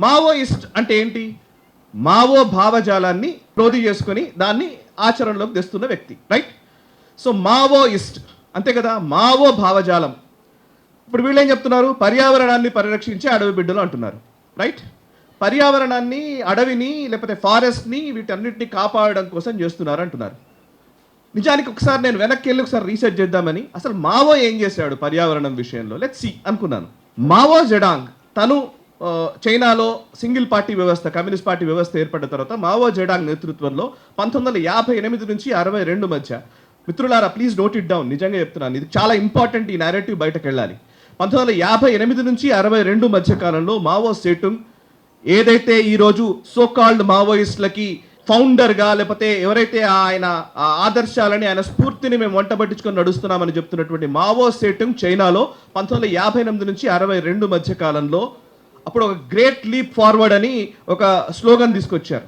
Maoist అంటే ఏంటి? Mao భావజాలాన్ని క్రోధి చేసుకొని దాన్ని ఆచరణలోకి తెస్తున్న వ్యక్తి, రైట్? సో మావోయిస్ట్ అంతే కదా, మావో భావజాలం. ఇప్పుడు వీళ్ళు ఏం చెప్తున్నారు? పర్యావరణాన్ని పరిరక్షించే అడవి బిడ్డలు అంటున్నారు, రైట్? పర్యావరణాన్ని, అడవిని, లేకపోతే ఫారెస్ట్ని, వీటన్నిటిని కాపాడడం కోసం చేస్తున్నారు అంటున్నారు. నిజానికి ఒకసారి నేను వెనక్కి వెళ్ళి ఒకసారి రీసెర్చ్ చేద్దామని, అసలు మావో ఏం చేశాడు పర్యావరణం విషయంలో, లెట్స్ సీ అనుకున్నాను. మావో జెడాంగ్ తను చైనాలో సింగిల్ పార్టీ వ్యవస్థ, కమ్యూనిస్ట్ పార్టీ వ్యవస్థ ఏర్పడిన తర్వాత మావో జెడాంగ్ నేతృత్వంలో 1958 నుంచి 62 మధ్య, మిత్రులారా ప్లీజ్ నోట్ ఇట్ డౌన్, నిజంగా చెప్తున్నాను, ఇది చాలా ఇంపార్టెంట్, ఈ నేరేటివ్ బయటకు వెళ్ళాలి. 1958 నుంచి 62 మధ్య కాలంలో మావో సేటుంగ్ ఏదైతే ఈరోజు సోకాల్డ్ మావోయిస్టులకి ఫౌండర్గా, లేకపోతే ఎవరైతే ఆయన ఆదర్శాలని, ఆయన స్ఫూర్తిని మేము వంట పట్టించుకొని నడుస్తున్నామని చెప్తున్నటువంటి మావో సేటుంగ్ చైనాలో 1958 నుంచి 62 మధ్య కాలంలో అప్పుడు ఒక గ్రేట్ లీప్ ఫార్వర్డ్ అని ఒక స్లోగన్ తీసుకొచ్చారు.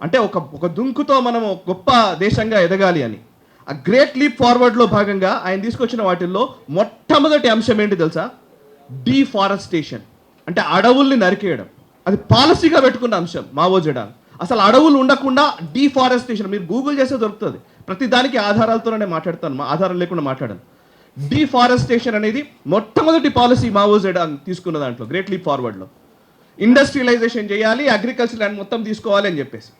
అంటే ఒక దుంకుతో మనం గొప్ప దేశంగా ఎదగాలి అని. ఆ గ్రేట్ లీప్ ఫార్వర్డ్లో భాగంగా ఆయన తీసుకొచ్చిన వాటిల్లో మొట్టమొదటి అంశం ఏంటి తెలుసా? డీఫారెస్టేషన్, అంటే అడవుల్ని నరికేయడం. అది పాలసీగా పెట్టుకున్న అంశం మావో జెడాంగ్. అసలు అడవులు ఉండకుండా డీఫారెస్టేషన్, మీరు గూగుల్ చేస్తే దొరుకుతుంది. ప్రతి దానికి ఆధారాలతోనే మాట్లాడతాను, ఆధారం లేకుండా మాట్లాడను. డీఫారెస్టేషన్ అనేది మొట్టమొదటి పాలసీ మావో జెడాంగ్ తీసుకున్న దాంట్లో, గ్రేట్ లీప్ ఫార్వర్డ్లో. ఇండస్ట్రియలైజేషన్ చేయాలి, అగ్రికల్చర్ ల్యాండ్ మొత్తం తీసుకోవాలి అని చెప్పేసి.